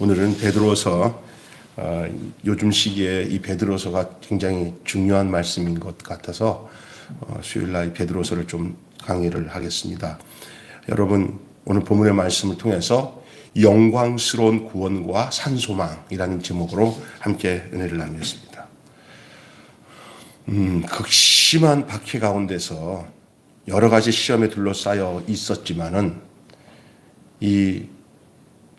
오늘은 베드로서 요즘 시기에 이 베드로서가 굉장히 중요한 말씀인 것 같아서 수요일날 베드로서를 좀 강의를 하겠습니다. 여러분 오늘 본문의 말씀을 통해서 영광스러운 구원과 산소망이라는 제목으로 함께 은혜를 나누겠습니다. 극심한 박해 가운데서 여러 가지 시험에 둘러싸여 있었지만은 이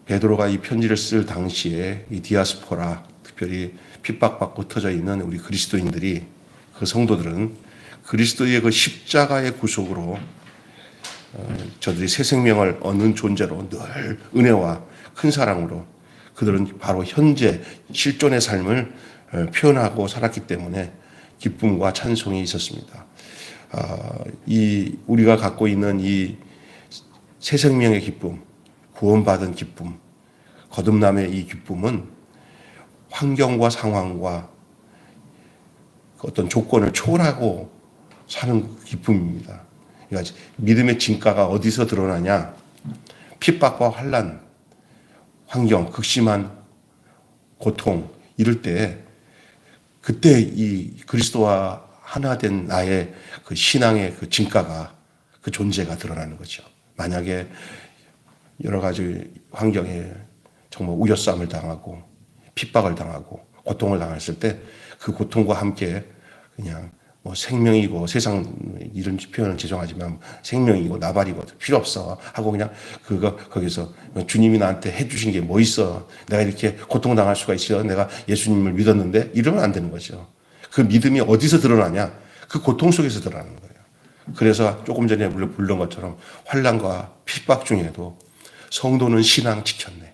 베드로가 이 편지를 쓸 당시에 이 디아스포라, 특별히 핍박받고 흩어져 있는 우리 그리스도인들이, 그 성도들은 그리스도의 그 십자가의 구속으로 저들이 새 생명을 얻는 존재로 늘 은혜와 큰 사랑으로 그들은 바로 현재 실존의 삶을 표현하고 살았기 때문에 기쁨과 찬송이 있었습니다. 우리가 갖고 있는 이 새 생명의 기쁨, 구원받은 기쁨, 거듭남의 이 기쁨은 환경과 상황과 어떤 조건을 초월하고 사는 기쁨입니다. 그러니까 믿음의 진가가 어디서 드러나냐? 핍박과 환난, 환경, 극심한 고통 이럴 때 그때 이 그리스도와 하나 된 나의 그 신앙의 그 진가가, 그 존재가 드러나는 거죠. 만약에 여러 가지 환경에 정말 우겨싸움을 당하고 핍박을 당하고 고통을 당했을 때 그 고통과 함께 그냥 뭐 생명이고, 세상 이런 표현은 죄송하지만 생명이고 나발이고 필요 없어 하고 그냥 거기서 주님이 나한테 해주신 게 뭐 있어, 내가 이렇게 고통당할 수가 있어, 내가 예수님을 믿었는데, 이러면 안 되는 거죠. 그 믿음이 어디서 드러나냐? 그 고통 속에서 드러나는 거예요. 그래서 조금 전에 부른 것처럼 환난과 핍박 중에도 성도는 신앙 지켰네.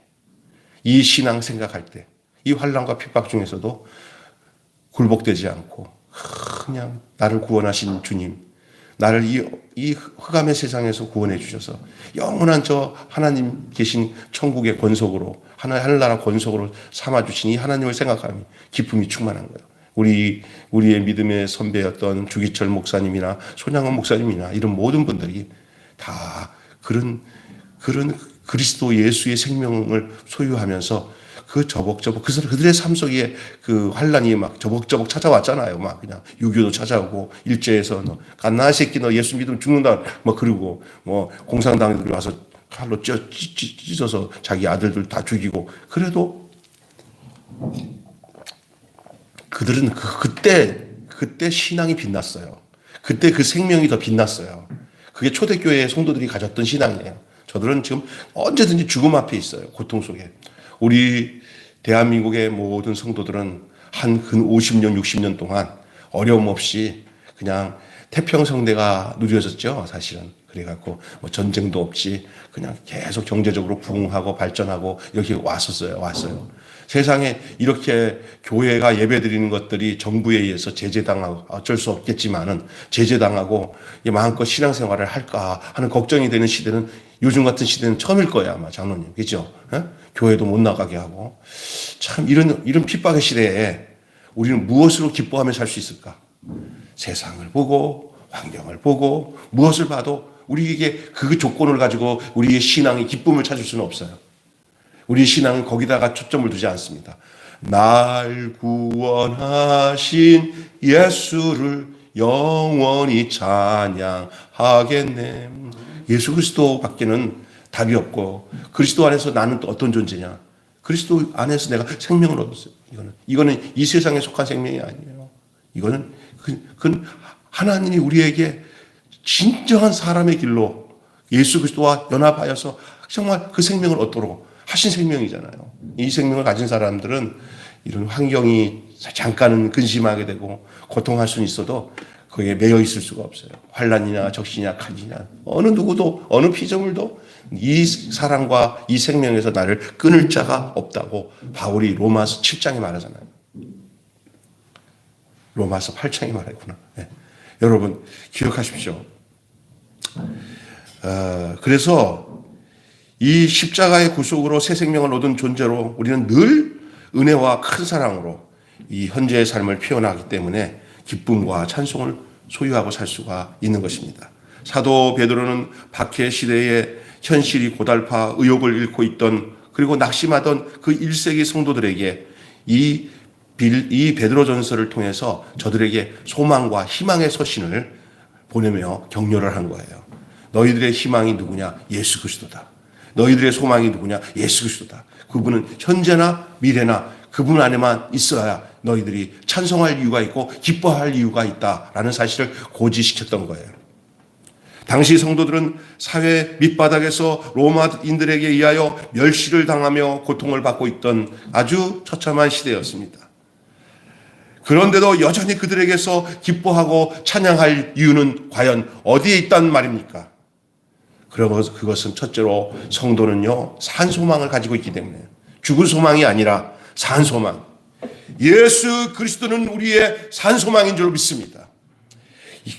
이 신앙 생각할 때 이 환난과 핍박 중에서도 굴복되지 않고 그냥 나를 구원하신 주님, 나를 이 흑암의 세상에서 구원해 주셔서 영원한 저 하나님 계신 천국의 권속으로, 하늘나라 권속으로 삼아주신 이 하나님을 생각하며 기쁨이 충만한 거예요. 우리의 믿음의 선배였던 주기철 목사님이나 손양원 목사님이나 이런 모든 분들이 다 그런 그리스도 예수의 생명을 소유하면서 그들의 삶 속에 그 환란이 막 저벅저벅 찾아왔잖아요. 막 그냥 유교도 찾아오고, 일제에서 너 갓나 새끼 너 예수 믿으면 죽는다 막 그러고, 뭐 공산당들이 와서 칼로 찢어서 자기 아들들 다 죽이고, 그래도 그들은 그때 신앙이 빛났어요. 그때 그 생명이 더 빛났어요. 그게 초대교회의 성도들이 가졌던 신앙이에요. 저들은 지금 언제든지 죽음 앞에 있어요. 고통 속에. 우리 대한민국의 모든 성도들은 한 근 50년, 60년 동안 어려움 없이 그냥 태평성대가 누려졌죠, 사실은. 그래갖고 뭐 전쟁도 없이 그냥 계속 경제적으로 부흥하고 발전하고 이렇게 왔어요. 세상에 이렇게 교회가 예배드리는 것들이 정부에 의해서 제재당하고, 어쩔 수 없겠지만은 제재당하고 마음껏 신앙생활을 할까 하는 걱정이 되는 시대는, 요즘 같은 시대는 처음일 거예요, 아마 장로님. 그죠? 교회도 못 나가게 하고. 참 이런 핍박의 시대에 우리는 무엇으로 기뻐하며 살 수 있을까? 세상을 보고 환경을 보고 무엇을 봐도 우리에게 그 조건을 가지고 우리의 신앙의 기쁨을 찾을 수는 없어요. 우리 신앙은 거기다가 초점을 두지 않습니다. 날 구원하신 예수를 영원히 찬양하겠네. 예수 그리스도밖에는 답이 없고, 그리스도 안에서 나는 또 어떤 존재냐? 그리스도 안에서 내가 생명을 얻었어요. 이거는 이 세상에 속한 생명이 아니에요. 이거는 하나님이 우리에게 진정한 사람의 길로 예수 그리스도와 연합하여서 정말 그 생명을 얻도록 하신 생명이잖아요. 이 생명을 가진 사람들은 이런 환경이 잠깐은 근심하게 되고 고통할 수는 있어도 거기에 매여 있을 수가 없어요. 환난이나 적시냐 칼이냐 어느 누구도, 어느 피조물도 이 사랑과 이 생명에서 나를 끊을 자가 없다고 바울이 로마서 7장에 말하잖아요. 로마서 8장에 말했구나. 네. 여러분 기억하십시오. 그래서 이 십자가의 구속으로 새 생명을 얻은 존재로 우리는 늘 은혜와 큰 사랑으로 이 현재의 삶을 표현하기 때문에 기쁨과 찬송을 소유하고 살 수가 있는 것입니다. 사도 베드로는 박해 시대에 현실이 고달파 의욕을 잃고 있던 그리고 낙심하던 그 1세기 성도들에게 이 베드로전서를 통해서 저들에게 소망과 희망의 서신을 보내며 격려를 한 거예요. 너희들의 희망이 누구냐? 예수 그리스도다. 너희들의 소망이 누구냐? 예수 그리스도다. 그분은 현재나 미래나 그분 안에만 있어야 너희들이 찬송할 이유가 있고 기뻐할 이유가 있다라는 사실을 고지시켰던 거예요. 당시 성도들은 사회 밑바닥에서 로마인들에게 의하여 멸시를 당하며 고통을 받고 있던 아주 처참한 시대였습니다. 그런데도 여전히 그들에게서 기뻐하고 찬양할 이유는 과연 어디에 있단 말입니까? 그것은 첫째로 성도는요, 산 소망을 가지고 있기 때문에 죽을 소망이 아니라 산 소망. 예수 그리스도는 우리의 산 소망인 줄 믿습니다.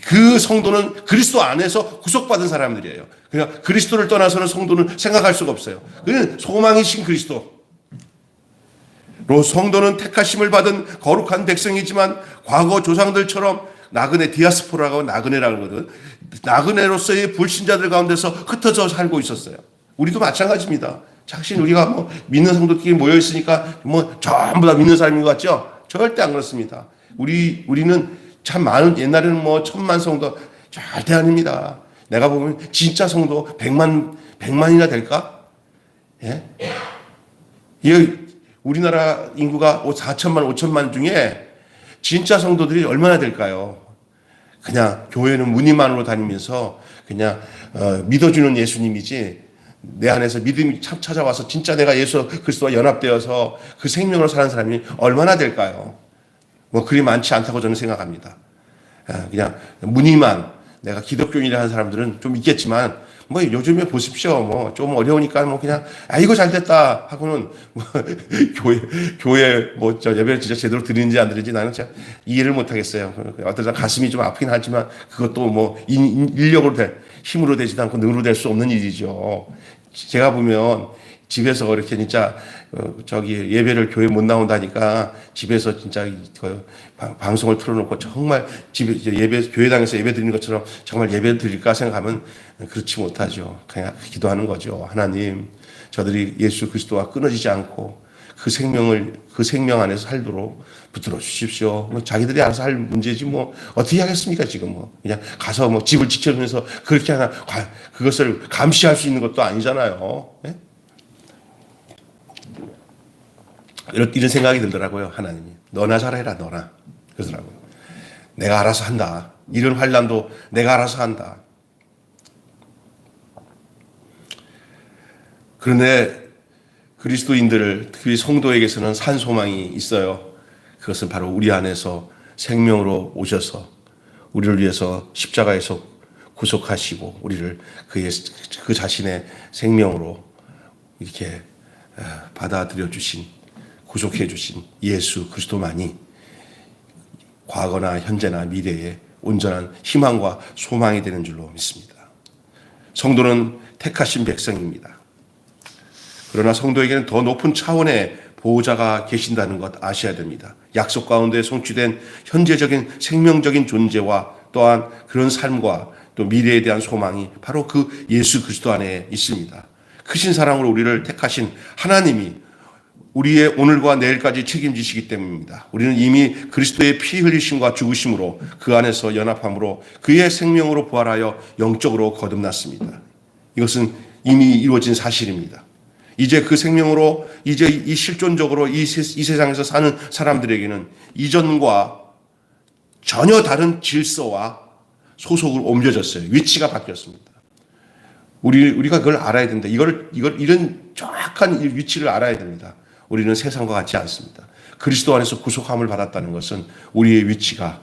그 성도는 그리스도 안에서 구속받은 사람들이에요. 그냥 그리스도를 떠나서는 성도는 생각할 수가 없어요. 그는 소망이신 그리스도. 성도는 택하심을 받은 거룩한 백성이지만 과거 조상들처럼 나그네, 디아스포라고 나그네라는 거거든. 나그네로서의 불신자들 가운데서 흩어져 살고 있었어요. 우리도 마찬가지입니다. 작신 우리가 믿는 성도끼리 모여 있으니까 전부 다 믿는 사람인 것 같죠? 절대 안 그렇습니다. 우리는 참 많은, 옛날에는 1000만 성도 절대 아닙니다. 내가 보면 진짜 성도 100만이나 될까? 예? 우리나라 인구가 4천만, 5천만 중에 진짜 성도들이 얼마나 될까요? 그냥 교회는 무늬만으로 다니면서 그냥 믿어주는 예수님이지 내 안에서 믿음이 찾아와서 진짜 내가 예수 그리스도와 연합되어서 그 생명으로 사는 사람이 얼마나 될까요? 그리 많지 않다고 저는 생각합니다. 그냥 무늬만 내가 기독교인이라 하는 사람들은 좀 있겠지만 요즘에 보십시오. 좀 어려우니까 그냥 이거 잘 됐다 하고는 교회 예배를 진짜 제대로 드리는지 안 드리는지 나는 진짜 이해를 못 하겠어요. 어쩌다 가슴이 좀 아프긴 하지만 그것도 인력으로 힘으로 되지도 않고 능으로 될 수 없는 일이죠. 제가 보면 집에서 이렇게 진짜 예배를 교회 못 나온다니까 집에서 진짜 방송을 틀어놓고 정말 집에 교회당에서 예배 드리는 것처럼 정말 예배 드릴까 생각하면 그렇지 못하죠. 그냥 기도하는 거죠. 하나님, 저들이 예수 그리스도와 끊어지지 않고 그 생명 안에서 살도록 붙들어 주십시오. 자기들이 알아서 할 문제지 어떻게 하겠습니까 지금 그냥 가서 집을 지켜주면서 그렇게 하나 그것을 감시할 수 있는 것도 아니잖아요. 네? 이런 생각이 들더라고요. 하나님이 너나 잘해라 너나 그러더라고요. 내가 알아서 한다. 이런 환난도 내가 알아서 한다. 그런데 그리스도인들 특히 성도에게서는 산 소망이 있어요. 그것은 바로 우리 안에서 생명으로 오셔서 우리를 위해서 십자가에서 구속하시고 우리를 그 자신의 생명으로 이렇게 받아들여 주신 구속해 주신 예수 그리스도만이 과거나 현재나 미래에 온전한 희망과 소망이 되는 줄로 믿습니다. 성도는 택하신 백성입니다. 그러나 성도에게는 더 높은 차원의 보호자가 계신다는 것 아셔야 됩니다. 약속 가운데 성취된 현재적인 생명적인 존재와 또한 그런 삶과 또 미래에 대한 소망이 바로 그 예수 그리스도 안에 있습니다. 크신 사랑으로 우리를 택하신 하나님이 우리의 오늘과 내일까지 책임지시기 때문입니다. 우리는 이미 그리스도의 피 흘리심과 죽으심으로 그 안에서 연합함으로 그의 생명으로 부활하여 영적으로 거듭났습니다. 이것은 이미 이루어진 사실입니다. 이제 그 생명으로 이제 이 실존적으로 이 세상에서 사는 사람들에게는 이전과 전혀 다른 질서와 소속으로 옮겨졌어요. 위치가 바뀌었습니다. 우리가 그걸 알아야 된다. 이런 정확한 위치를 알아야 됩니다. 우리는 세상과 같지 않습니다. 그리스도 안에서 구속함을 받았다는 것은 우리의 위치가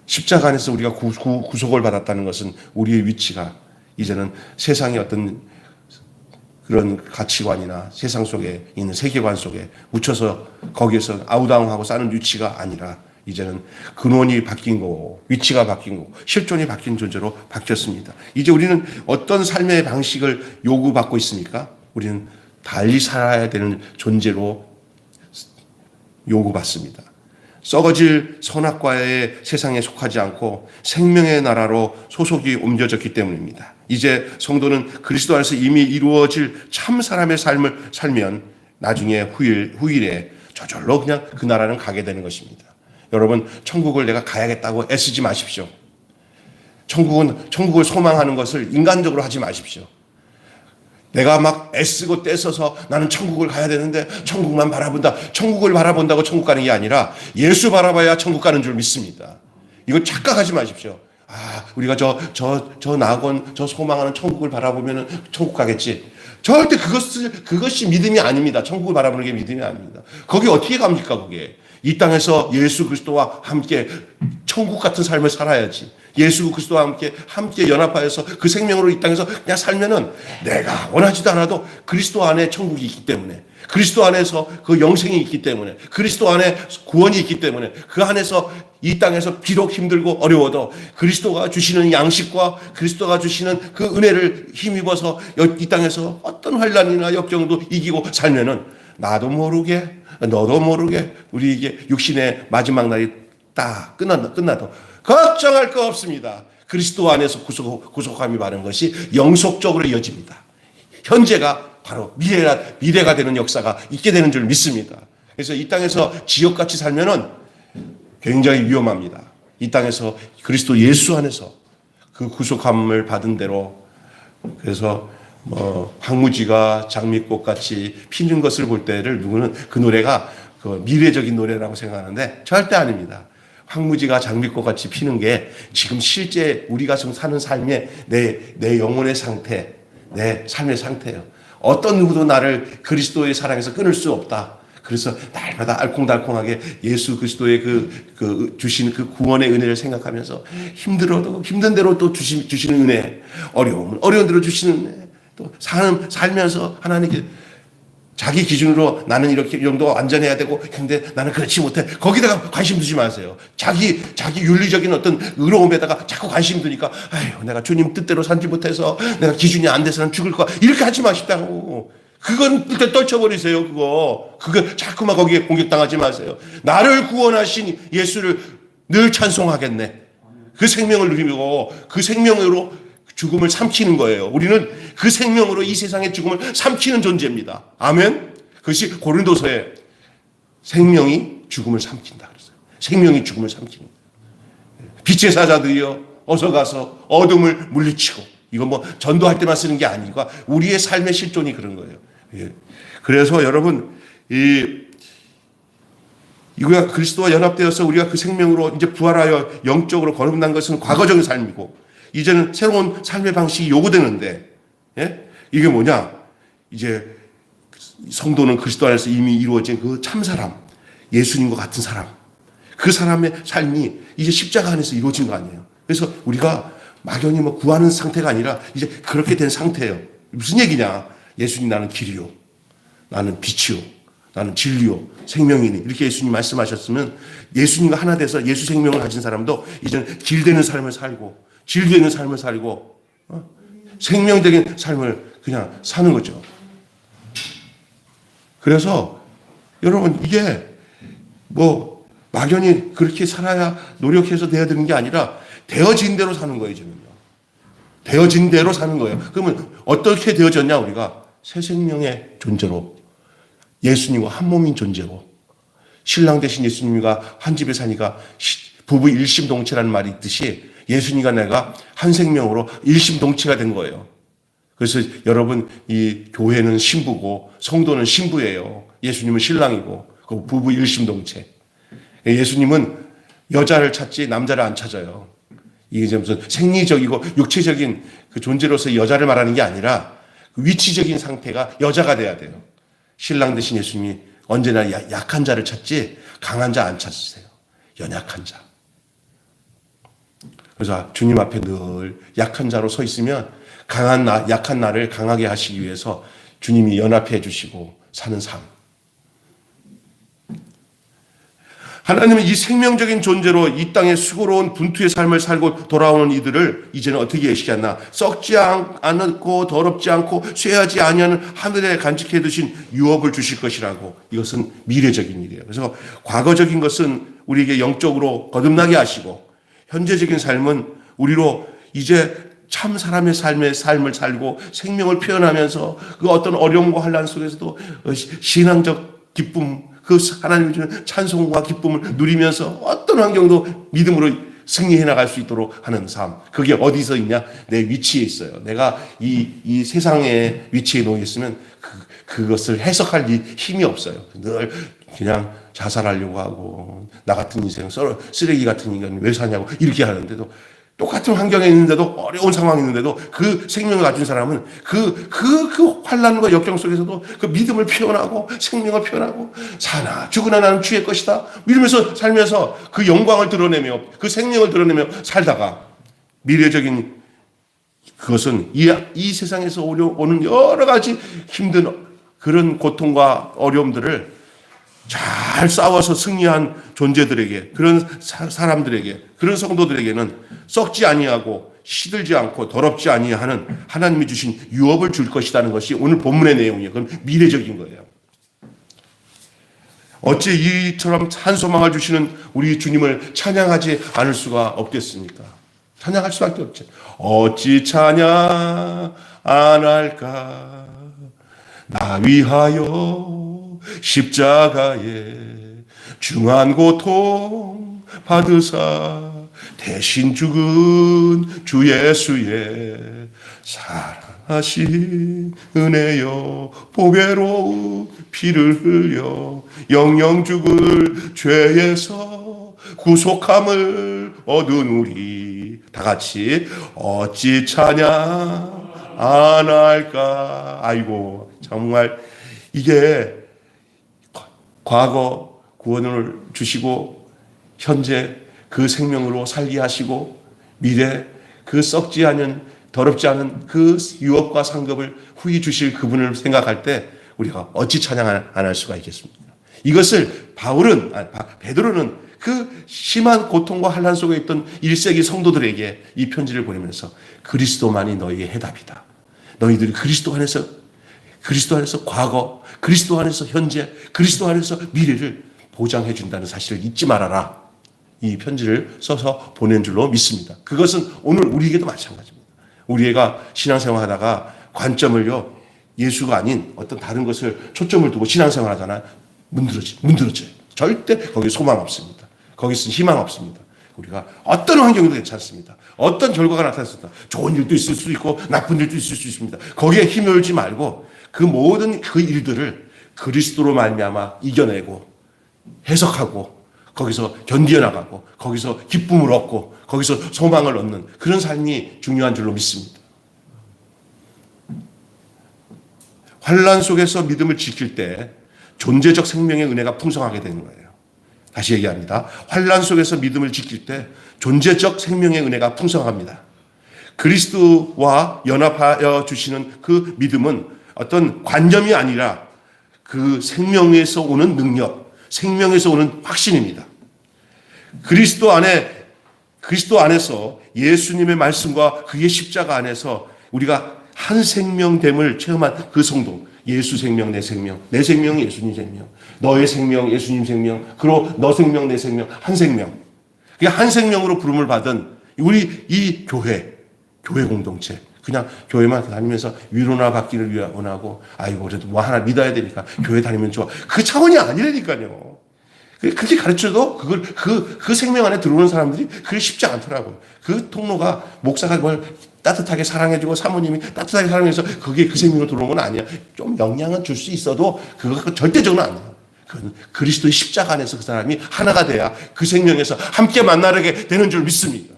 십자가 안에서 우리가 구속을 받았다는 것은 우리의 위치가 이제는 세상의 어떤 그런 가치관이나 세상 속에 있는 세계관 속에 묻혀서 거기에서 아우다웅하고 사는 위치가 아니라 이제는 근원이 바뀐 거고 위치가 바뀐 거고 실존이 바뀐 존재로 바뀌었습니다. 이제 우리는 어떤 삶의 방식을 요구받고 있습니까? 우리는 달리 살아야 되는 존재로 요구받습니다. 썩어질 선악과의 세상에 속하지 않고 생명의 나라로 소속이 옮겨졌기 때문입니다. 이제 성도는 그리스도 안에서 이미 이루어질 참 사람의 삶을 살면 나중에 후일에 저절로 그냥 그 나라는 가게 되는 것입니다. 여러분, 천국을 내가 가야겠다고 애쓰지 마십시오. 천국을 소망하는 것을 인간적으로 하지 마십시오. 내가 막 애쓰고 떼써서 나는 천국을 가야 되는데 천국만 바라본다. 천국을 바라본다고 천국 가는 게 아니라 예수 바라봐야 천국 가는 줄 믿습니다. 이거 착각하지 마십시오. 우리가 저 낙원, 저 소망하는 천국을 바라보면 천국 가겠지. 절대 그것이 믿음이 아닙니다. 천국을 바라보는 게 믿음이 아닙니다. 거기 어떻게 갑니까, 그게? 이 땅에서 예수 그리스도와 함께 천국 같은 삶을 살아야지. 예수 그리스도와 함께 연합하여서 그 생명으로 이 땅에서 그냥 살면은 내가 원하지도 않아도 그리스도 안에 천국이 있기 때문에, 그리스도 안에서 그 영생이 있기 때문에, 그리스도 안에 구원이 있기 때문에, 그 안에서 이 땅에서 비록 힘들고 어려워도 그리스도가 주시는 양식과 그리스도가 주시는 그 은혜를 힘입어서 이 땅에서 어떤 환난이나 역경도 이기고 살면은 나도 모르게 너도 모르게 우리 이게 육신의 마지막 날이 딱 끝나도 걱정할 거 없습니다. 그리스도 안에서 구속함이 많은 것이 영속적으로 이어집니다. 현재가 바로 미래가 되는 역사가 있게 되는 줄 믿습니다. 그래서 이 땅에서 지옥같이 살면은 굉장히 위험합니다. 이 땅에서 그리스도 예수 안에서 그 구속함을 받은 대로, 그래서 황무지가 장미꽃같이 피는 것을 볼 때를 누구는 그 노래가 그 미래적인 노래라고 생각하는데 절대 아닙니다. 황무지가 장미꽃같이 피는 게 지금 실제 우리가 지금 사는 삶의 내 영혼의 상태, 내 삶의 상태예요. 어떤 누구도 나를 그리스도의 사랑에서 끊을 수 없다. 그래서 날마다 알콩달콩하게 예수 그리스도의 주신 그 구원의 은혜를 생각하면서 힘들어도 힘든 대로 또 주시는 은혜, 어려우면 어려운 대로 주시는 은혜, 또 살면서 하나님께 자기 기준으로 나는 이렇게 이 정도 완전해야 되고, 근데 나는 그렇지 못해. 거기다가 관심 두지 마세요. 자기 윤리적인 어떤 의로움에다가 자꾸 관심 두니까, 아휴, 내가 주님 뜻대로 살지 못해서 내가 기준이 안 돼서는 죽을 거야. 이렇게 하지 마십다고. 그건 일단 떨쳐버리세요, 그거 자꾸만 거기에 공격당하지 마세요. 나를 구원하신 예수를 늘 찬송하겠네. 그 생명을 누리고 그 생명으로 죽음을 삼키는 거예요. 우리는 그 생명으로 이 세상의 죽음을 삼키는 존재입니다. 아멘? 그것이 고린도서에 생명이 죽음을 삼킨다 그랬어요. 생명이 죽음을 삼키는 거예요. 빛의 사자들이여 어서 가서 어둠을 물리치고, 이건 뭐 전도할 때만 쓰는 게 아니고 우리의 삶의 실존이 그런 거예요. 예. 그래서 여러분, 이거야 그리스도와 연합되어서 우리가 그 생명으로 이제 부활하여 영적으로 거듭난 것은 과거적인 삶이고, 이제는 새로운 삶의 방식이 요구되는데, 예? 이게 뭐냐? 이제 성도는 그리스도 안에서 이미 이루어진 그 참사람, 예수님과 같은 사람, 그 사람의 삶이 이제 십자가 안에서 이루어진 거 아니에요. 그래서 우리가 막연히 구하는 상태가 아니라 이제 그렇게 된 상태예요. 무슨 얘기냐? 예수님, 나는 길이요, 나는 빛이요, 나는 진리요, 생명이니, 이렇게 예수님 말씀하셨으면 예수님과 하나 돼서 예수 생명을 가진 사람도 이제는 길되는 삶을 살고, 진리되는 삶을 살고, 생명적인 삶을 그냥 사는 거죠. 그래서 여러분, 이게 막연히 그렇게 살아야 노력해서 돼야 되는 게 아니라 되어진 대로 사는 거예요, 지금요. 되어진 대로 사는 거예요. 그러면 어떻게 되어졌냐? 우리가 새 생명의 존재로, 예수님과 한 몸인 존재로, 신랑 대신 예수님과 한 집에 사니까 부부 일심동체라는 말이 있듯이 예수님과 내가 한 생명으로 일심동체가 된 거예요. 그래서 여러분, 이 교회는 신부고 성도는 신부예요. 예수님은 신랑이고, 그 부부 일심동체. 예수님은 여자를 찾지 남자를 안 찾아요. 이게 무슨 생리적이고 육체적인 그 존재로서 여자를 말하는 게 아니라 그 위치적인 상태가 여자가 돼야 돼요. 신랑 대신 예수님이 언제나 약한 자를 찾지 강한 자 안 찾으세요. 연약한 자. 그래서 주님 앞에 늘 약한 자로 서 있으면 약한 나를 강하게 하시기 위해서 주님이 연합해 주시고 사는 삶. 하나님은 이 생명적인 존재로 이 땅에 수고로운 분투의 삶을 살고 돌아오는 이들을 이제는 어떻게 예시하나, 썩지 않고 더럽지 않고 쇠하지 아니하는 하늘에 간직해 두신 유업을 주실 것이라고. 이것은 미래적인 일이에요. 그래서 과거적인 것은 우리에게 영적으로 거듭나게 하시고, 현재적인 삶은 우리로 이제 참 사람의 삶을 살고 생명을 표현하면서 그 어떤 어려움과 환난 속에서도 신앙적 기쁨, 그 하나님이 주는 찬송과 기쁨을 누리면서 어떤 환경도 믿음으로 승리해 나갈 수 있도록 하는 삶. 그게 어디서 있냐? 내 위치에 있어요. 내가 이 세상의 위치에 놓여 있으면 그것을 해석할 힘이 없어요. 늘 그냥 자살하려고 하고, 나 같은 인생, 쓰레기 같은 인간이 왜 사냐고 이렇게 하는데도, 똑같은 환경에 있는데도, 어려운 상황이 있는데도 그 생명을 가진 사람은 그 환난과 역경 속에서도 그 믿음을 표현하고 생명을 표현하고, 사나 죽으나 나는 주의 것이다 이러면서 살면서 그 영광을 드러내며 그 생명을 드러내며 살다가, 미래적인 그것은 이 세상에서 오는 여러 가지 힘든 그런 고통과 어려움들을 잘 싸워서 승리한 존재들에게, 그런 사람들에게, 그런 성도들에게는 썩지 아니하고 시들지 않고 더럽지 아니하는 하나님이 주신 유업을 줄 것이라는 것이 오늘 본문의 내용이에요. 그건 미래적인 거예요. 어찌 이처럼 한 소망을 주시는 우리 주님을 찬양하지 않을 수가 없겠습니까? 찬양할 수밖에 없죠. 어찌 찬양 안 할까, 나 위하여 십자가에 중한 고통 받으사 대신 죽은 주 예수의 사랑하신 은혜여, 보배로운 피를 흘려 영영 죽을 죄에서 구속함을 얻은 우리, 다 같이 어찌 찬양 안 할까. 아이고, 정말 이게 과거 구원을 주시고 현재 그 생명으로 살게 하시고 미래 그 썩지 않은 더럽지 않은 그 유업과 상급을 후히 주실 그분을 생각할 때 우리가 어찌 찬양 안 할 수가 있겠습니까? 이것을 베드로는 그 심한 고통과 환난 속에 있던 1세기 성도들에게 이 편지를 보내면서 그리스도만이 너희의 해답이다. 너희들이 그리스도 안에서 과거, 그리스도 안에서 현재, 그리스도 안에서 미래를 보장해 준다는 사실을 잊지 말아라. 이 편지를 써서 보낸 줄로 믿습니다. 그것은 오늘 우리에게도 마찬가지입니다. 우리가 신앙생활 하다가 관점을요, 예수가 아닌 어떤 다른 것을 초점을 두고 신앙생활 하잖아요. 문드러져요. 절대 거기에 소망 없습니다. 거기서 희망 없습니다. 우리가 어떤 환경도 괜찮습니다. 어떤 결과가 나타났습니다. 좋은 일도 있을 수 있고 나쁜 일도 있을 수 있습니다. 거기에 힘을지 말고 그 모든 그 일들을 그리스도로 말미암아 이겨내고 해석하고 거기서 견뎌나가고 거기서 기쁨을 얻고 거기서 소망을 얻는 그런 삶이 중요한 줄로 믿습니다. 환난 속에서 믿음을 지킬 때 존재적 생명의 은혜가 풍성하게 되는 거예요. 다시 얘기합니다. 환난 속에서 믿음을 지킬 때 존재적 생명의 은혜가 풍성합니다. 그리스도와 연합하여 주시는 그 믿음은 어떤 관념이 아니라 그 생명에서 오는 능력, 생명에서 오는 확신입니다. 그리스도 안에서 예수님의 말씀과 그의 십자가 안에서 우리가 한 생명됨을 체험한 그 성도, 예수 생명, 내 생명, 내 생명이 예수님 생명, 너의 생명, 예수님 생명, 그리고 너 생명, 내 생명, 한 생명. 그러니까 한 생명으로 부름을 받은 우리 이 교회 공동체. 그냥 교회만 다니면서 위로나 받기를 원하고, 아이고, 그래도 뭐 하나 믿어야 되니까 교회 다니면 좋아. 그 차원이 아니라니까요. 그렇게 가르쳐도 그 생명 안에 들어오는 사람들이 그게 쉽지 않더라고요. 그 통로가 목사가 뭘 따뜻하게 사랑해주고 사모님이 따뜻하게 사랑해서 그게 그 생명으로 들어오는 건 아니야. 좀 영향은 줄 수 있어도 그거 절대적으로 아니야. 그건 그리스도의 십자가 안에서 그 사람이 하나가 돼야 그 생명에서 함께 만나게 되는 줄 믿습니다.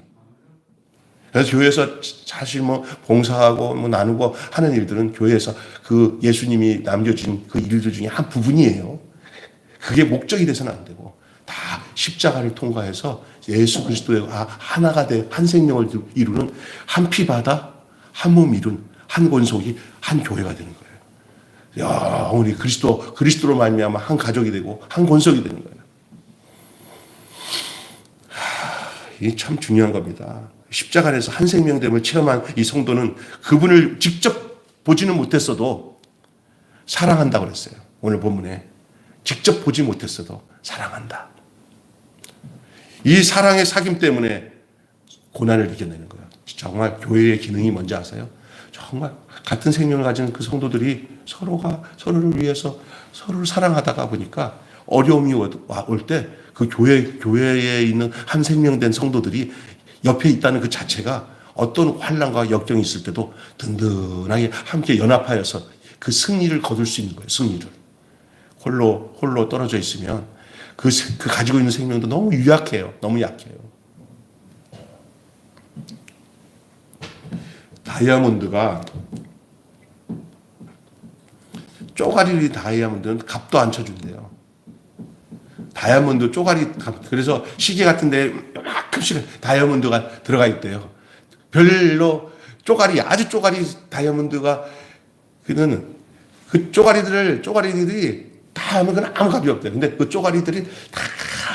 그래서 교회에서 사실 봉사하고 나누고 하는 일들은 교회에서 그 예수님이 남겨진 그 일들 중에 한 부분이에요. 그게 목적이 돼서는 안 되고 다 십자가를 통과해서 예수 그리스도의 하나가 돼 한 생명을 이루는 한 피바다 한 몸 이룬 한 권속이 한 교회가 되는 거예요. 야, 우리 그리스도로 말미암아 한 가족이 되고 한 권속이 되는 거예요. 이게 참 중요한 겁니다. 십자가 안에서 한 생명됨을 체험한 이 성도는 그분을 직접 보지는 못했어도 사랑한다고 그랬어요. 오늘 본문에 직접 보지 못했어도 사랑한다. 이 사랑의 사귐 때문에 고난을 이겨내는 거예요. 정말 교회의 기능이 뭔지 아세요? 정말 같은 생명을 가진 그 성도들이 서로가 서로를 위해서 서로를 사랑하다가 보니까 어려움이 올 때 그 교회에 있는 한 생명된 성도들이 옆에 있다는 그 자체가 어떤 환난과 역경이 있을 때도 든든하게 함께 연합하여서 그 승리를 거둘 수 있는 거예요. 승리를. 홀로 떨어져 있으면 그 가지고 있는 생명도 너무 유약해요. 너무 약해요. 다이아몬드가 쪼가리 다이아몬드는 값도 안 쳐준대요. 다이아몬드 쪼가리 값. 그래서 시계 같은 데 요만큼씩 다이아몬드가 들어가 있대요. 별로 아주 쪼가리 다이아몬드가 그는 그 쪼가리들이 다 하면 그건 아무 값이 없대요. 근데 그 쪼가리들이 다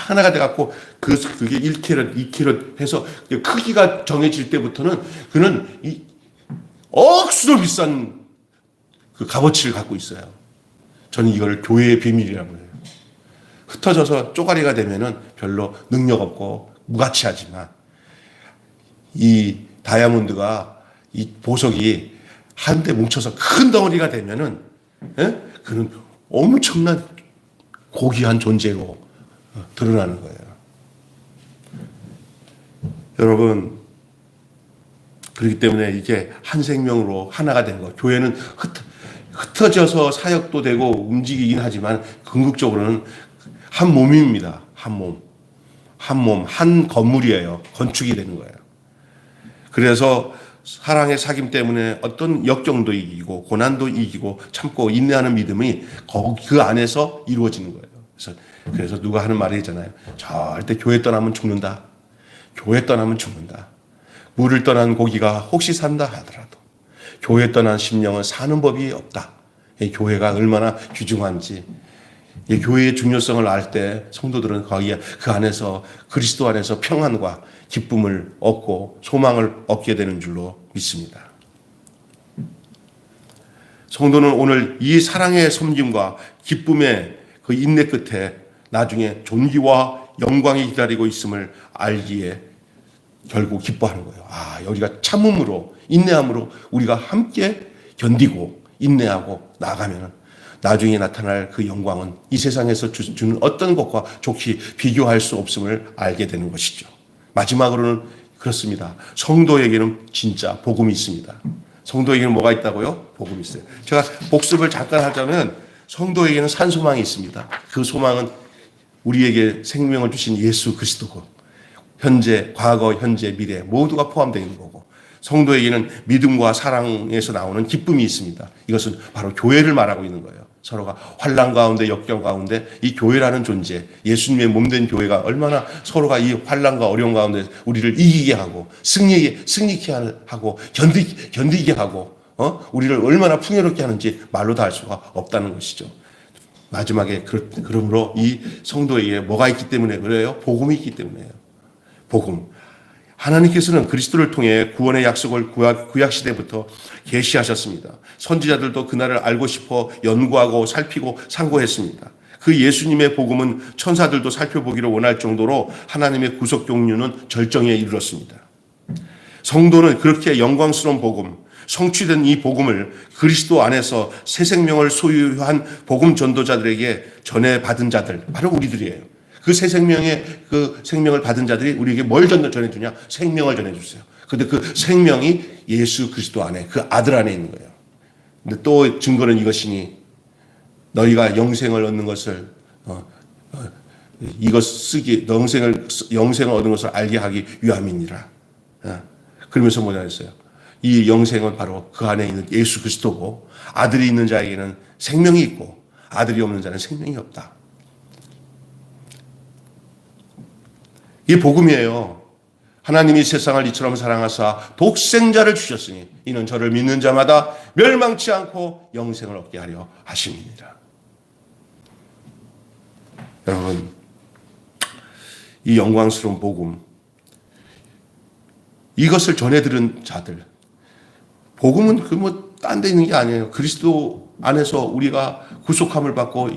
하나가 돼갖고 그게 1캐럿, 2캐럿 해서 크기가 정해질 때부터는 그는 억수로 비싼 그 값어치를 갖고 있어요. 저는 이걸 교회의 비밀이라고 해요. 흩어져서 쪼가리가 되면은 별로 능력 없고 무가치하지만 이 다이아몬드가 이 보석이 한데 뭉쳐서 큰 덩어리가 되면은 그는 엄청난 고귀한 존재로 드러나는 거예요. 여러분, 그렇기 때문에 이게 한 생명으로 하나가 된 거. 교회는 흩어져서 사역도 되고 움직이긴 하지만 궁극적으로는 한 몸입니다. 한 몸, 한 건물이에요. 건축이 되는 거예요. 그래서 사랑의 사귐 때문에 어떤 역경도 이기고 고난도 이기고 참고 인내하는 믿음이 그 안에서 이루어지는 거예요. 그래서 누가 하는 말이 있잖아요. 절대 교회 떠나면 죽는다. 교회 떠나면 죽는다. 물을 떠난 고기가 혹시 산다 하더라도 교회 떠난 심령은 사는 법이 없다. 교회가 얼마나 귀중한지, 교회의 중요성을 알 때 성도들은 그 안에서 그리스도 안에서 평안과 기쁨을 얻고 소망을 얻게 되는 줄로 믿습니다. 성도는 오늘 이 사랑의 섬김과 기쁨의 그 인내 끝에 나중에 존귀와 영광이 기다리고 있음을 알기에 결국 기뻐하는 거예요. 우리가 참음으로 인내함으로 우리가 함께 견디고 인내하고 나아가면 나중에 나타날 그 영광은 이 세상에서 주는 어떤 것과 좋게 비교할 수 없음을 알게 되는 것이죠. 마지막으로는 그렇습니다. 성도에게는 진짜 복음이 있습니다. 성도에게는 뭐가 있다고요? 복음이 있어요. 제가 복습을 잠깐 하자면 성도에게는 산 소망이 있습니다. 그 소망은 우리에게 생명을 주신 예수 그리스도고 현재, 과거, 현재, 미래 모두가 포함되어 있는 거고 성도에게는 믿음과 사랑에서 나오는 기쁨이 있습니다. 이것은 바로 교회를 말하고 있는 거예요. 서로가 환난 가운데 역경 가운데 이 교회라는 존재, 예수님의 몸된 교회가 얼마나 서로가 이 환난과 어려움 가운데 우리를 이기게 하고 승리케 하고 견디게 하고 우리를 얼마나 풍요롭게 하는지 말로 다 할 수가 없다는 것이죠. 마지막에 그러므로 이 성도에게 뭐가 있기 때문에 그래요? 복음이 있기 때문에요. 복음. 하나님께서는 그리스도를 통해 구원의 약속을 구약 시대부터 계시하셨습니다. 선지자들도 그날을 알고 싶어 연구하고 살피고 상고했습니다. 그 예수님의 복음은 천사들도 살펴보기를 원할 정도로 하나님의 구속 경륜은 절정에 이르렀습니다. 성도는 그렇게 영광스러운 복음, 성취된 이 복음을 그리스도 안에서 새 생명을 소유한 복음 전도자들에게 전해받은 자들, 바로 우리들이에요. 그 새 생명의 그 생명을 받은 자들이 우리에게 뭘 전해주냐? 생명을 전해주세요. 근데 그 생명이 예수 그리스도 안에, 그 아들 안에 있는 거예요. 근데 또 증거는 이것이니 너희가 영생을 얻는 것을 영생을 얻는 것을 알게 하기 위함이니라. 그러면서 뭐냐 했어요? 이 영생은 바로 그 안에 있는 예수 그리스도고 아들이 있는 자에게는 생명이 있고 아들이 없는 자는 생명이 없다. 이 복음이에요. 하나님이 세상을 이처럼 사랑하사 독생자를 주셨으니 이는 저를 믿는 자마다 멸망치 않고 영생을 얻게 하려 하심이니라. 여러분, 이 영광스러운 복음, 이것을 전해들은 자들. 복음은 딴 데 있는 게 아니에요. 그리스도 안에서 우리가 구속함을 받고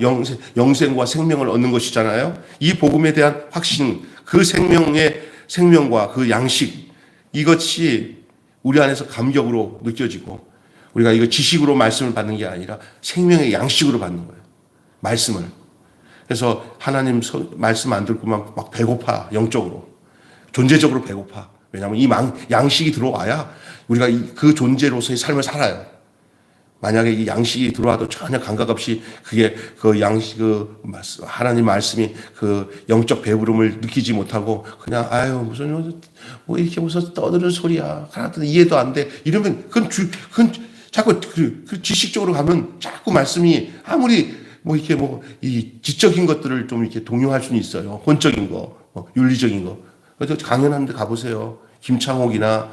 영생과 생명을 얻는 것이잖아요. 이 복음에 대한 확신, 그 생명과 그 양식, 이것이 우리 안에서 감격으로 느껴지고, 우리가 이거 지식으로 말씀을 받는 게 아니라 생명의 양식으로 받는 거예요. 말씀을. 그래서 하나님 말씀 안 듣고만 막 배고파, 영적으로. 존재적으로 배고파. 왜냐하면 이 양식이 들어와야 우리가 그 존재로서의 삶을 살아요. 만약에 이 양식이 들어와도 전혀 감각 없이 그게 하나님 말씀이 그 영적 배부름을 느끼지 못하고 그냥 무슨 이렇게 무슨 떠드는 소리야. 하나도 이해도 안 돼. 이러면 그건 자꾸 그 지식적으로 가면 자꾸 말씀이 아무리 이 지적인 것들을 좀 이렇게 동요할 수는 있어요. 혼적인 거, 윤리적인 거. 그래서 강연하는데 가보세요. 김창옥이나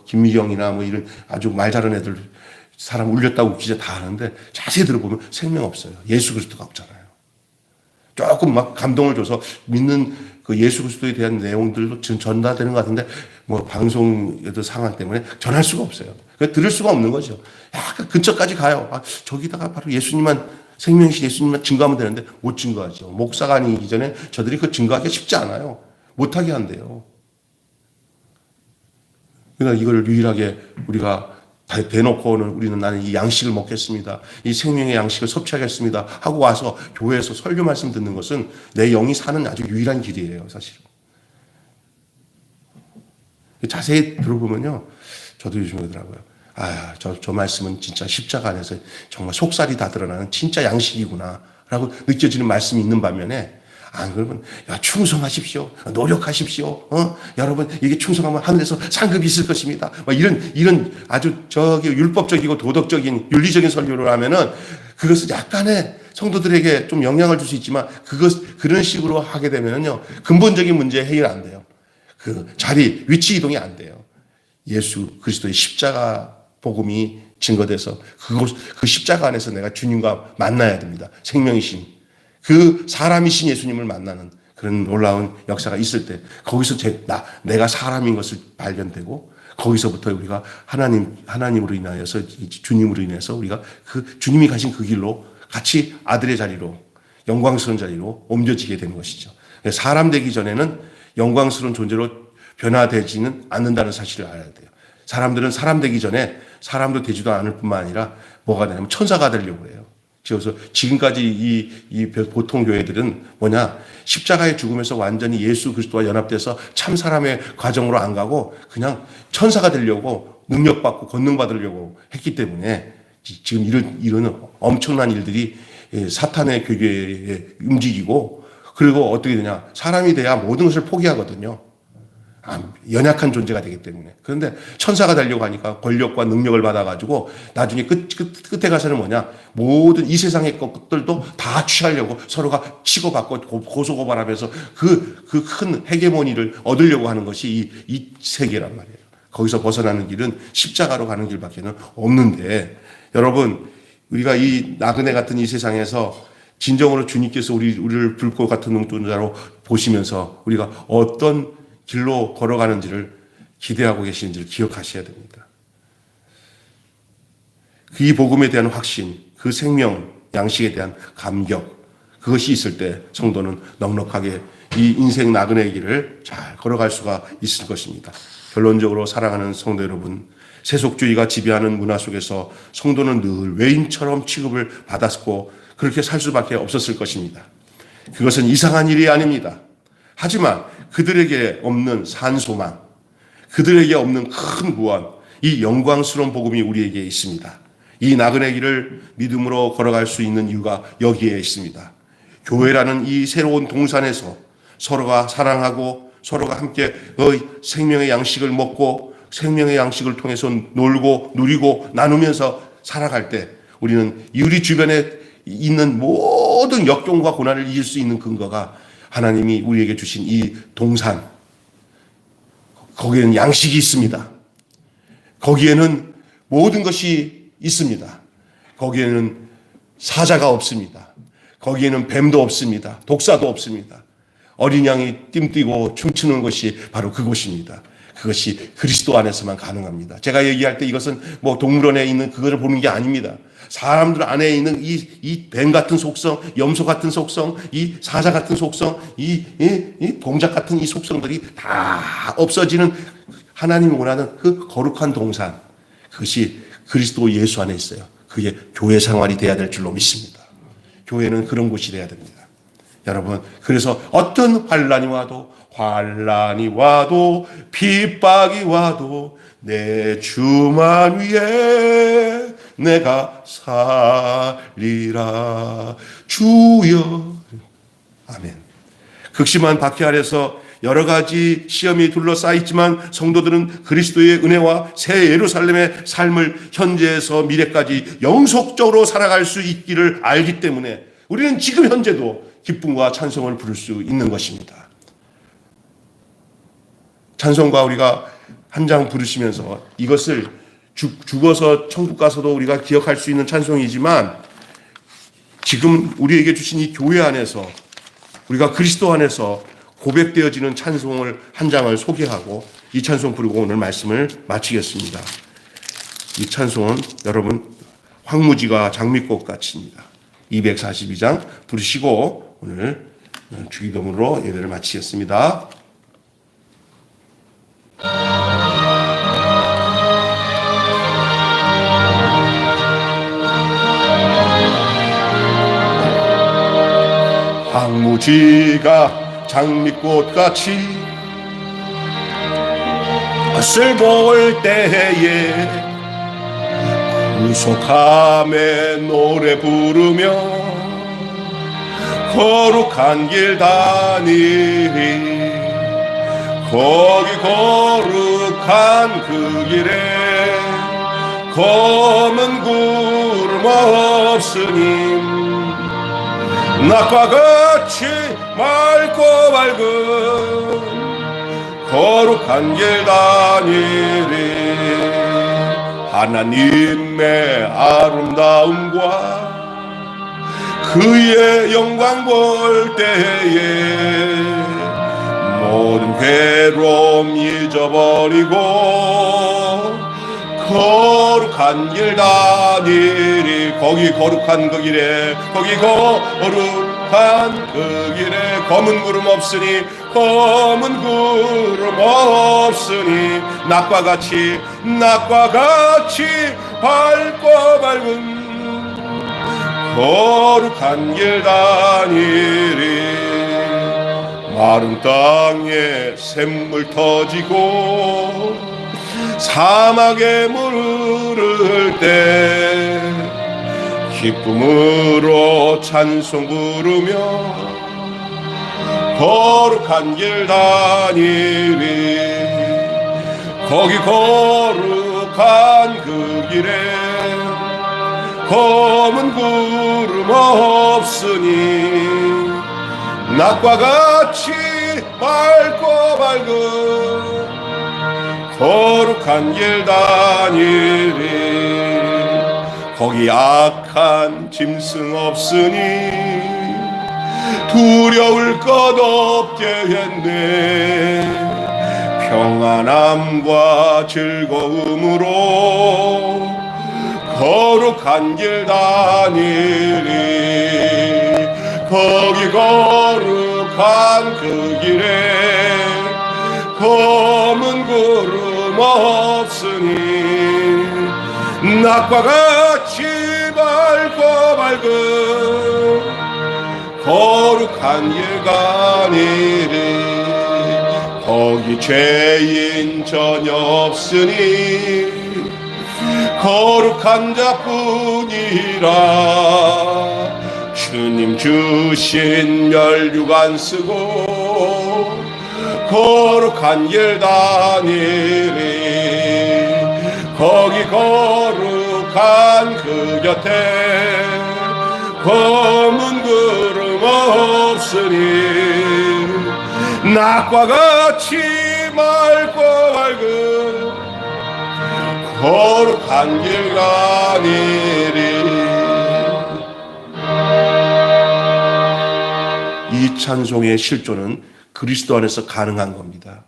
김미경이나 이런 아주 말 잘하는 애들 사람 울렸다고 기자 다 하는데 자세히 들어보면 생명 없어요. 예수 그리스도가 없잖아요. 조금 막 감동을 줘서 믿는 그 예수 그리스도에 대한 내용들도 전달되는 것 같은데 방송에도 상황 때문에 전할 수가 없어요. 들을 수가 없는 거죠. 약간 근처까지 가요. 저기다가 바로 예수님만 생명이신 예수님만 증거하면 되는데 못 증거하죠. 목사가 아니기 전에 저들이 그 증거하기 쉽지 않아요. 못하게 한대요. 그러니까 이걸 유일하게 우리가 대놓고는 우리는 나는 이 양식을 먹겠습니다. 이 생명의 양식을 섭취하겠습니다. 하고 와서 교회에서 설교 말씀 듣는 것은 내 영이 사는 아주 유일한 길이에요, 사실은. 자세히 들어보면요. 저도 요즘 그러더라고요. 저 말씀은 진짜 십자가 안에서 정말 속살이 다 드러나는 진짜 양식이구나. 라고 느껴지는 말씀이 있는 반면에 그러면 충성하십시오. 노력하십시오. 여러분 이게 충성하면 하늘에서 상급이 있을 것입니다. 이런 아주 율법적이고 도덕적인 윤리적인 설교를 하면은 그것은 약간의 성도들에게 좀 영향을 줄 수 있지만 그런 식으로 하게 되면요 근본적인 문제 해결 안 돼요. 그 위치 이동이 안 돼요. 예수 그리스도의 십자가 복음이 증거돼서 그 십자가 안에서 내가 주님과 만나야 됩니다. 생명이신 그 사람이신 예수님을 만나는 그런 놀라운 역사가 있을 때 거기서 내가 사람인 것을 발견되고 거기서부터 우리가 하나님으로 인하여서 주님으로 인해서 우리가 그 주님이 가신 그 길로 같이 아들의 자리로 영광스러운 자리로 옮겨지게 되는 것이죠. 사람 되기 전에는 영광스러운 존재로 변화되지는 않는다는 사실을 알아야 돼요. 사람들은 사람 되기 전에 사람도 되지도 않을 뿐만 아니라 뭐가 되냐면 천사가 되려고 해요. 그래서 지금까지 이 보통 교회들은 십자가의 죽음에서 완전히 예수 그리스도와 연합돼서 참 사람의 과정으로 안 가고 그냥 천사가 되려고 능력받고 권능받으려고 했기 때문에 지금 이런 엄청난 일들이 사탄의 교계에 움직이고 그리고 어떻게 되냐. 사람이 돼야 모든 것을 포기하거든요. 연약한 존재가 되기 때문에. 그런데 천사가 되려고 하니까 권력과 능력을 받아가지고 나중에 끝에 가서는 모든 이 세상의 것들도 다 취하려고 서로가 치고받고 고소고발하면서 그 큰 헤게모니를 얻으려고 하는 것이 이 세계란 말이에요. 거기서 벗어나는 길은 십자가로 가는 길밖에는 없는데 여러분 우리가 이 나그네 같은 이 세상에서 진정으로 주님께서 우리를 불꽃 같은 눈동자로 보시면서 우리가 어떤 길로 걸어가는지를 기대하고 계시는지를 기억하셔야 됩니다. 이 복음에 대한 확신, 그 생명, 양식에 대한 감격, 그것이 있을 때 성도는 넉넉하게 이 인생 나그네의 길을 잘 걸어갈 수가 있을 것입니다. 결론적으로 사랑하는 성도 여러분, 세속주의가 지배하는 문화 속에서 성도는 늘 외인처럼 취급을 받았고 그렇게 살 수밖에 없었을 것입니다. 그것은 이상한 일이 아닙니다. 하지만 그들에게 없는 산소망, 그들에게 없는 큰 구원, 이 영광스러운 복음이 우리에게 있습니다. 이 나그네 길을 믿음으로 걸어갈 수 있는 이유가 여기에 있습니다. 교회라는 이 새로운 동산에서 서로가 사랑하고 서로가 함께 생명의 양식을 먹고 생명의 양식을 통해서 놀고 누리고 나누면서 살아갈 때 우리는 우리 주변에 있는 모든 역경과 고난을 이길 수 있는 근거가 하나님이 우리에게 주신 이 동산, 거기에는 양식이 있습니다. 거기에는 모든 것이 있습니다. 거기에는 사자가 없습니다. 거기에는 뱀도 없습니다. 독사도 없습니다. 어린 양이 띠뛰고 춤추는 것이 바로 그곳입니다. 그것이 그리스도 안에서만 가능합니다. 제가 얘기할 때 이것은 뭐 동물원에 있는 그거를 보는 게 아닙니다. 사람들 안에 있는 이 뱀 같은 속성, 염소 같은 속성, 이 사자 같은 속성, 이 동작 같은 이 속성들이 다 없어지는 하나님이 원하는 그 거룩한 동산, 그것이 그리스도 예수 안에 있어요. 그게 교회 생활이 돼야 될 줄로 믿습니다. 교회는 그런 곳이 돼야 됩니다. 여러분, 그래서 어떤 환난이 와도 핍박이 와도 내 주만 위에 내가 살리라. 주여. 아멘. 극심한 박해 아래서 여러 가지 시험이 둘러싸여 있지만 성도들은 그리스도의 은혜와 새 예루살렘의 삶을 현재에서 미래까지 영속적으로 살아갈 수 있기를 알기 때문에 우리는 지금 현재도 기쁨과 찬송을 부를 수 있는 것입니다. 찬송가 우리가 한 장 부르시면서 이것을 죽어서 천국 가서도 우리가 기억할 수 있는 찬송이지만 지금 우리에게 주신 이 교회 안에서 우리가 그리스도 안에서 고백되어지는 찬송을 한 장을 소개하고 이 찬송 부르고 오늘 말씀을 마치겠습니다. 이 찬송은 여러분 황무지가 장미꽃 같이입니다. 242장 부르시고 오늘 주기도문으로 예배를 마치겠습니다. 황무지가 장미꽃같이 것을 볼 때에 구속함에 노래 부르며 거룩한 길 다니리. 거기 거룩한 그 길에 검은 구름 없으니 낮과 같이 맑고 밝은 거룩한 길 다니리. 하나님의 아름다움과 그의 영광 볼 때에 모든 괴로움 잊어버리고 거룩한 길 다니리. 거기 거룩한 그 길에 거기 거룩한 그 길에 검은 구름 없으니 검은 구름 없으니 낮과 같이 밝고 밝은 거룩한 길 다니리. 마른 땅에 샘물 터지고 사막에 물 흐를 때 기쁨으로 찬송 부르며 거룩한 길 다니리. 거기 거룩한 그 길에 검은 구름 없으니 낮과 같이 맑고 밝은 거룩한 길 다니리. 거기 악한 짐승 없으니 두려울 것 없게 했네. 평안함과 즐거움으로 거룩한 길 다니리. 거기 거룩한 그 길에 검은 구름 없으니 낮과 같이 밝고 밝은 거룩한 길 가니리. 거기 죄인 전혀 없으니 거룩한 자뿐이라. 주님 주신 멸육 안 쓰고 거룩한 길 다니리. 거기 거룩한 그 곁에 검은 구름 없으니 낮과 같이 맑고 밝은 거룩한 길 가니리. 이 찬송의 실존은 그리스도 안에서 가능한 겁니다.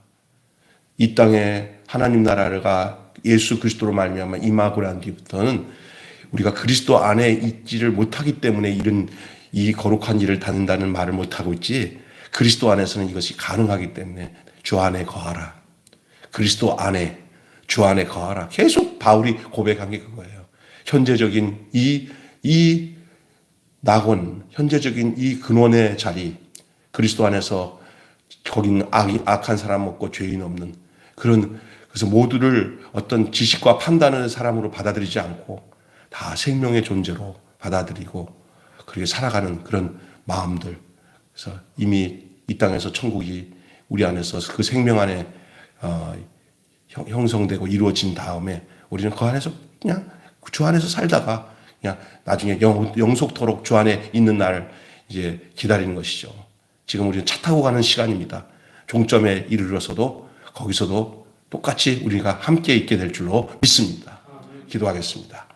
이 땅에 하나님 나라가 예수 그리스도로 말미암아 임하고 난 뒤부터는 우리가 그리스도 안에 있지를 못하기 때문에 이런 이 거룩한 일을 다닌다는 말을 못하고 있지, 그리스도 안에서는 이것이 가능하기 때문에 주 안에 거하라. 그리스도 안에, 주 안에 거하라. 계속 바울이 고백한 게 그거예요. 현재적인 이 낙원, 현재적인 이 근원의 자리, 그리스도 안에서 거기는 악한 사람 없고 죄인 없는 그래서 모두를 어떤 지식과 판단의 사람으로 받아들이지 않고 다 생명의 존재로 받아들이고 그렇게 살아가는 그런 마음들. 그래서 이미 이 땅에서 천국이 우리 안에서 그 생명 안에 형성되고 이루어진 다음에 우리는 그 안에서 그냥 주 안에서 살다가 그냥 나중에 영속토록 주 안에 있는 날 이제 기다리는 것이죠. 지금 우리는 차 타고 가는 시간입니다. 종점에 이르러서도 거기서도 똑같이 우리가 함께 있게 될 줄로 믿습니다. 기도하겠습니다.